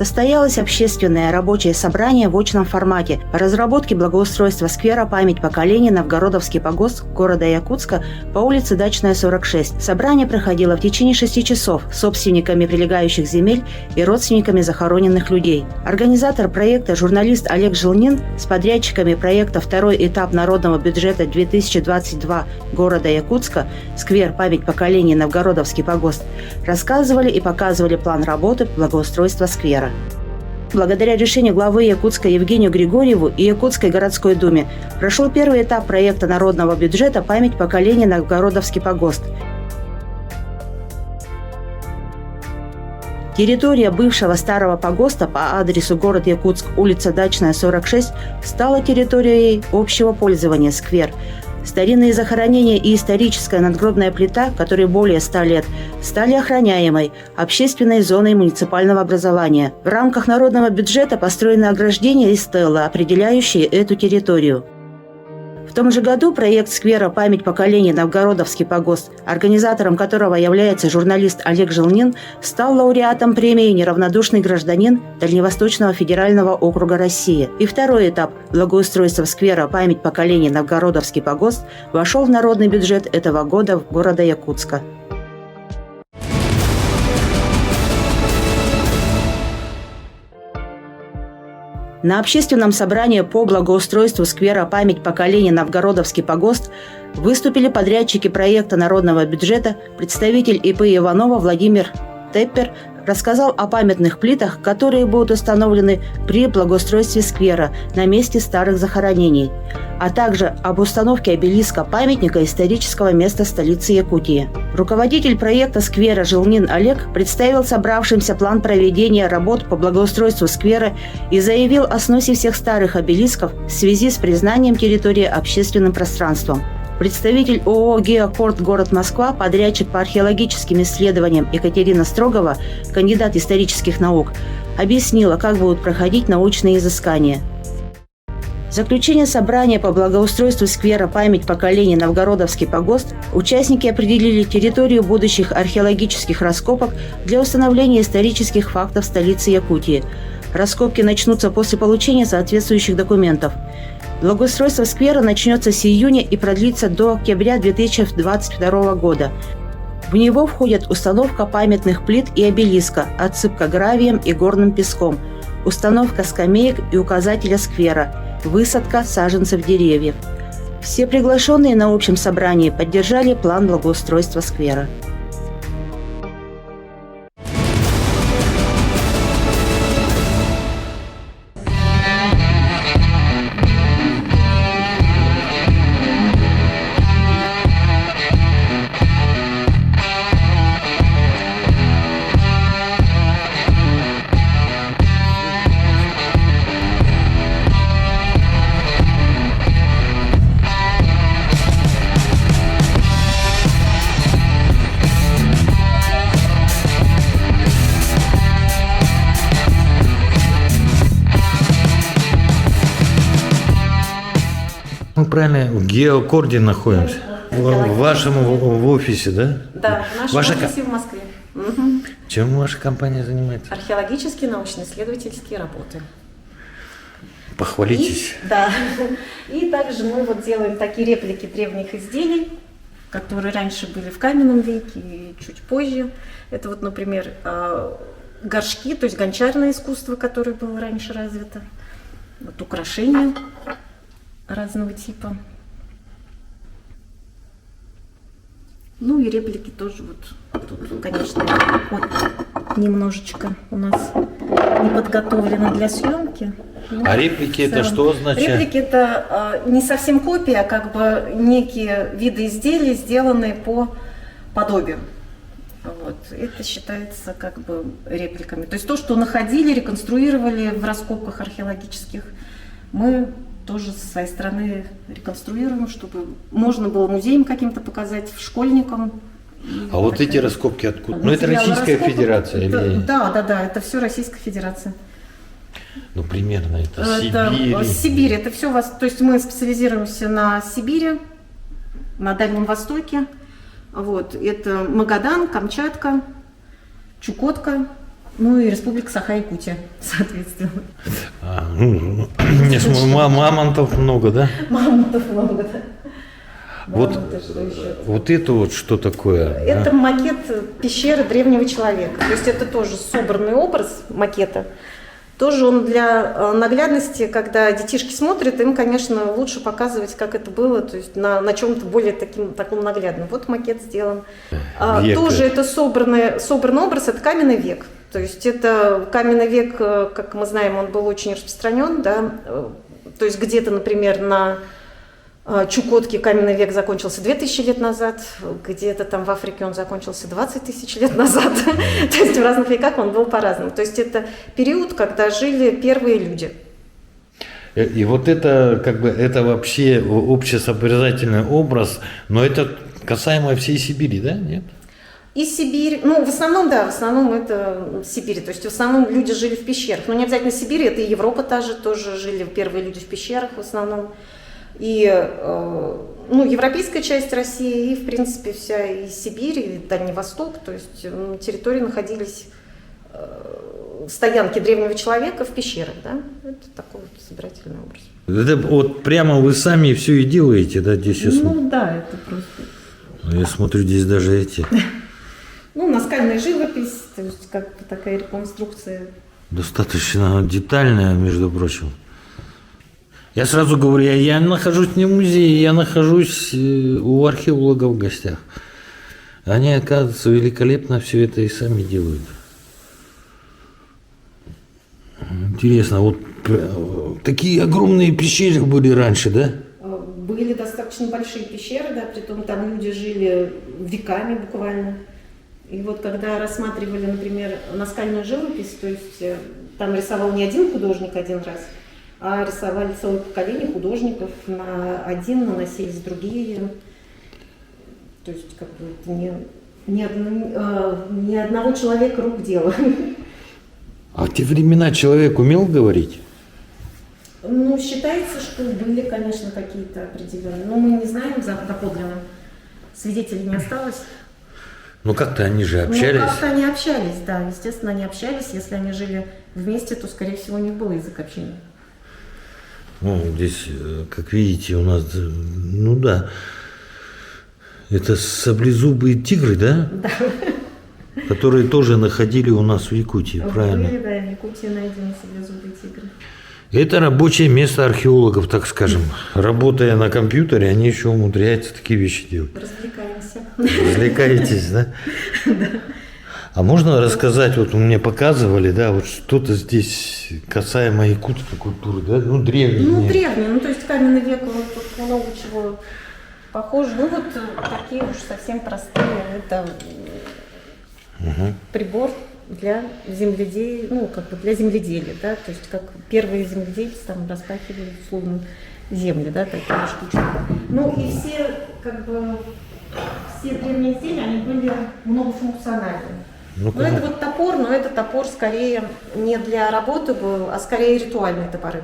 состоялось общественное рабочее собрание в очном формате по разработке благоустройства сквера «Память поколений» Новгородовский погост города Якутска по улице Дачная, 46. Собрание проходило в течение 6 часов с собственниками прилегающих земель и родственниками захороненных людей. Организатор проекта, журналист Олег Жилнин, с подрядчиками проекта «Второй этап народного бюджета 2022 города Якутска. Сквер «Память поколений» Новгородовский погост» рассказывали и показывали план работы благоустройства сквера. Благодаря решению главы Якутска Евгению Григорьеву и Якутской городской думе прошел первый этап проекта народного бюджета «Память поколений Новгородовский погост». Территория бывшего старого погоста по адресу город Якутск, улица Дачная, 46, стала территорией общего пользования сквер. Старинные захоронения и историческая надгробная плита, которой более 100 лет, стали охраняемой общественной зоной муниципального образования. В рамках народного бюджета построены ограждения и стеллы, определяющие эту территорию. В том же году проект сквера «Память поколений Новгородовский погост», организатором которого является журналист Олег Жилнин, стал лауреатом премии «Неравнодушный гражданин» Дальневосточного федерального округа России. И второй этап благоустройства сквера «Память поколений Новгородовский погост» вошел в народный бюджет этого года в города Якутска. На общественном собрании по благоустройству сквера «Память поколений Новгородовский погост» выступили подрядчики проекта народного бюджета. Представитель ИП Иванова Владимир Теппер рассказал о памятных плитах, которые будут установлены при благоустройстве сквера на месте старых захоронений, а также об установке обелиска памятника исторического места столицы Якутии. Руководитель проекта сквера Жилнин Олег представил собравшимся план проведения работ по благоустройству сквера и заявил о сносе всех старых обелисков в связи с признанием территории общественным пространством. Представитель ООО «Геокорт. Город Москва», подрядчик по археологическим исследованиям Екатерина Строгова, кандидат исторических наук, объяснила, как будут проходить научные изыскания. В заключение собрания по благоустройству сквера «Память поколений Новгородовский погост» участники определили территорию будущих археологических раскопок для установления исторических фактов столицы Якутии. Раскопки начнутся после получения соответствующих документов. Благоустройство сквера начнется с июня и продлится до октября 2022 года. В него входят установка памятных плит и обелиска, отсыпка гравием и горным песком, установка скамеек и указателя сквера, высадка саженцев деревьев. Все приглашенные на общем собрании поддержали план благоустройства сквера. Мы правильно в Геокорде находимся? В вашем в офисе, да? Да, в нашем офисе в Москве. Угу. Чем ваша компания занимается? Археологические, научно-исследовательские работы. Похвалитесь. Да. И также мы вот делаем такие реплики древних изделий, которые раньше были в каменном веке и чуть позже. Это вот, например, горшки, то есть гончарное искусство, которое было раньше развито. Вот украшения разного типа. Ну и реплики тоже вот тут, конечно, вот, немножечко у нас не подготовлено для съемки. А реплики это что означает? Реплики это не совсем копия, а как бы некие виды изделий, сделанные по подобию. Вот. Это считается как бы репликами. То есть то, что находили, реконструировали в раскопках археологических, мы тоже со своей стороны реконструируем, чтобы можно было музеям каким-то показать, школьникам. А вот эти раскопки откуда? Ну это Российская Федерация? Или... Да, это все Российская Федерация. Ну примерно это Сибирь. Сибирь, это все вас. То есть мы специализируемся на Сибири, на Дальнем Востоке. Вот, это Магадан, Камчатка, Чукотка, Ну и Республика Саха-Якутия, соответственно. Я смотрю, мамонтов много, да? Мамонтов много, да. Вот, Мамонты, что еще? вот это вот что такое? Это макет пещеры древнего человека. То есть это тоже собранный образ макета. Тоже он для наглядности, когда детишки смотрят, им, конечно, лучше показывать, как это было, то есть на чем-то более таком наглядном. Вот макет сделан. Тоже это собранный образ, это каменный век. То есть это каменный век, как мы знаем, он был очень распространен, да. То есть где-то, например, на Чукотке каменный век закончился 2000 лет назад, где-то там в Африке он закончился 20 тысяч лет назад. То есть в разных веках он был по-разному. То есть это период, когда жили первые люди. И вот это как бы это вообще общесообразительный образ, но это касаемо всей Сибири, да? Нет? И Сибирь, ну в основном, да, в основном это Сибирь. То есть в основном люди жили в пещерах. Но не обязательно Сибирь, это и Европа тоже жили первые люди в пещерах в основном. И европейская часть России, и, в принципе, вся и Сибирь, и Дальний Восток, то есть на территории находились стоянки древнего человека в пещерах, да, это такой вот собирательный образ. Это вот прямо вы сами все и делаете, да, здесь? Ну да, это просто... Я смотрю, здесь даже эти... Ну, наскальная живопись, то есть как бы такая реконструкция. Достаточно детальная, между прочим. Я сразу говорю, я нахожусь не в музее, я нахожусь у археологов в гостях. Они, оказывается, великолепно все это и сами делают. Интересно, вот такие огромные пещеры были раньше, да? Были достаточно большие пещеры, да, притом там люди жили веками буквально. И вот когда рассматривали, например, наскальную живопись, то есть там рисовал не один художник один раз, а рисовали целое поколение художников, на один наносились другие. То есть как бы это не одного человека рук дело. А в те времена человек умел говорить? Ну, считается, что были, конечно, какие-то определенные. Но мы не знаем доподлинно. Свидетелей не осталось. Ну как-то они же общались. Ну, как-то они общались, да. Естественно, они общались. Если они жили вместе, то, скорее всего, у них был язык общения. Ну, здесь, как видите, у нас, ну да, это саблезубые тигры, да? Да. Которые тоже находили у нас в Якутии, правильно? Были, да, в Якутии найдены саблезубые тигры. Это рабочее место археологов, так скажем. Работая на компьютере, они еще умудряются такие вещи делать. Развлекаемся. Развлекаетесь, да? Да. А можно рассказать, вот мне показывали, да, вот что-то здесь касаемо якутской культуры, да, ну древней. Ну, древний, ну то есть каменный век, тут много чего похоже. Ну вот такие уж совсем простые, это прибор для земледелия, ну как бы для земледелия, да, то есть как первые земледельцы там распахивали условно земли, да, такие штучки. Ну и все, как бы, все древние изделия, они были многофункциональны. Ну, это вот топор, но это топор скорее не для работы был, а скорее ритуальные топоры.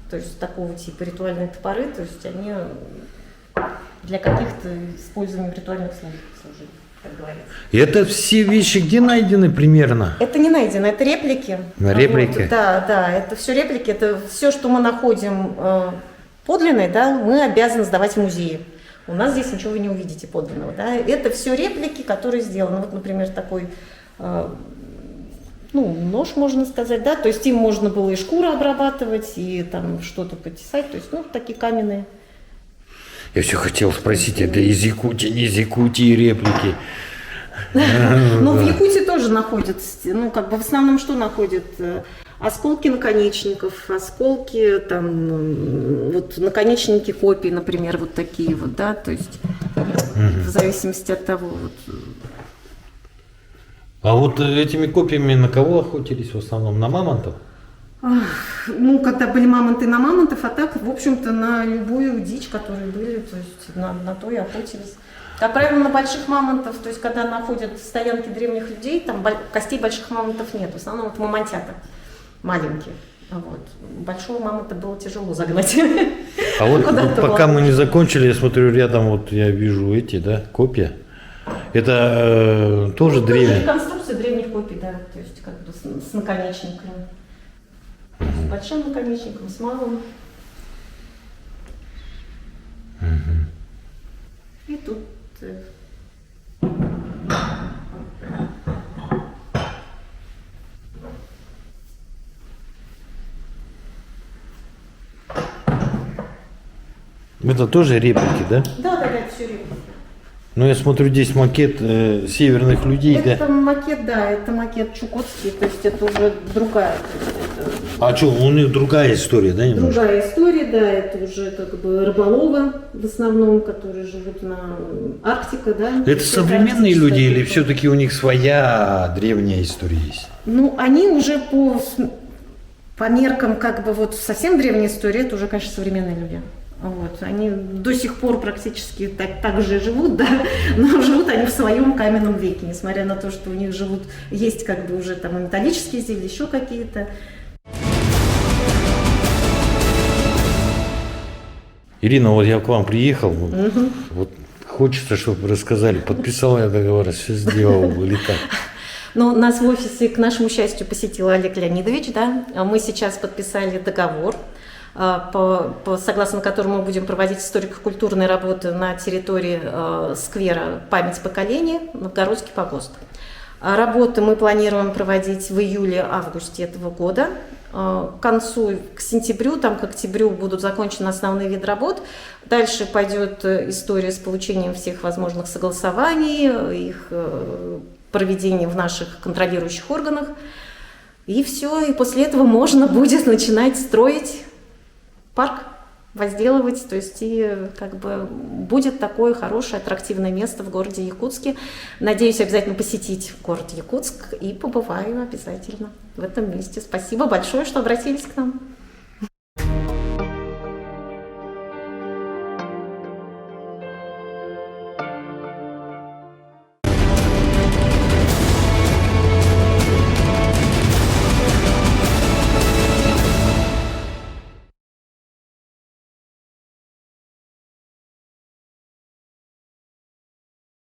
То есть такого типа ритуальные топоры, то есть они для каких-то использований в ритуальных службах служили, как говорится. И это все вещи где найдены примерно? Это не найдено, это реплики. Реплики? Вот, да, это все реплики, это все, что мы находим подлинное, да, мы обязаны сдавать в музеи. У нас здесь ничего вы не увидите подлинного. Да? Это все реплики, которые сделаны. Вот, например, такой нож, можно сказать, да, то есть им можно было и шкуру обрабатывать, и там что-то потесать, то есть, ну, такие каменные. Я все хотел спросить, это из Якутии, не из Якутии реплики? Ну, в Якутии тоже находят, ну, как бы в основном что находят? Осколки наконечников, осколки, там, вот наконечники копий, например, вот такие вот, да, то есть в зависимости от того. Вот. А вот этими копьями на кого охотились в основном? На мамонтов? Ну, когда были мамонты, на мамонтов, а так, в общем-то, на любую дичь, которые были, то есть на то и охотились. Как правило, на больших мамонтов, то есть когда находят стоянки древних людей, там костей больших мамонтов нет, в основном вот мамонтята. Маленькие. Вот. Большого мамонта было тяжело загнать. А вот пока мы не закончили, я смотрю, рядом вот я вижу эти, да, копья. Это тоже древнее. Реконструкция древних копий, да, то есть как бы с наконечниками. С большим наконечником, с малым. И тут Это тоже реплики, да? да, это все реплики. Ну, я смотрю, здесь макет северных людей, Это да? макет, да, это макет Чукотский, то есть это уже другая, то есть это А что, у них другая история, да, немножко? другая история, да, это уже как бы рыболовы в основном, которые живут на Арктике, да. Это современные арктическая люди или культура. все-таки у них своя древняя история есть? Ну, они уже по меркам, как бы вот совсем древняя история, это уже, конечно, современные люди. Вот. Они до сих пор практически так же живут, да, но живут они в своем каменном веке, несмотря на то, что у них есть как бы уже там и металлические изделия, еще какие-то. Ирина, вот я к вам приехал, вот хочется, чтобы вы рассказали, подписал я договор, все сделал или как? Ну, нас в офисе, к нашему счастью, посетил Олег Леонидович, да. Мы сейчас подписали договор, согласно которому мы будем проводить историко-культурные работы на территории сквера «Память поколений» Новгородский погост. Работы мы планируем проводить в июле-августе этого года. К сентябрю, к октябрю будут закончены основные виды работ. Дальше пойдет история с получением всех возможных согласований, их проведение в наших контролирующих органах. И все, и после этого можно будет начинать строить парк, возделывать, то есть и как бы будет такое хорошее, аттрактивное место в городе Якутске. Надеюсь обязательно посетить город Якутск и побываю обязательно в этом месте. Спасибо большое, что обратились к нам.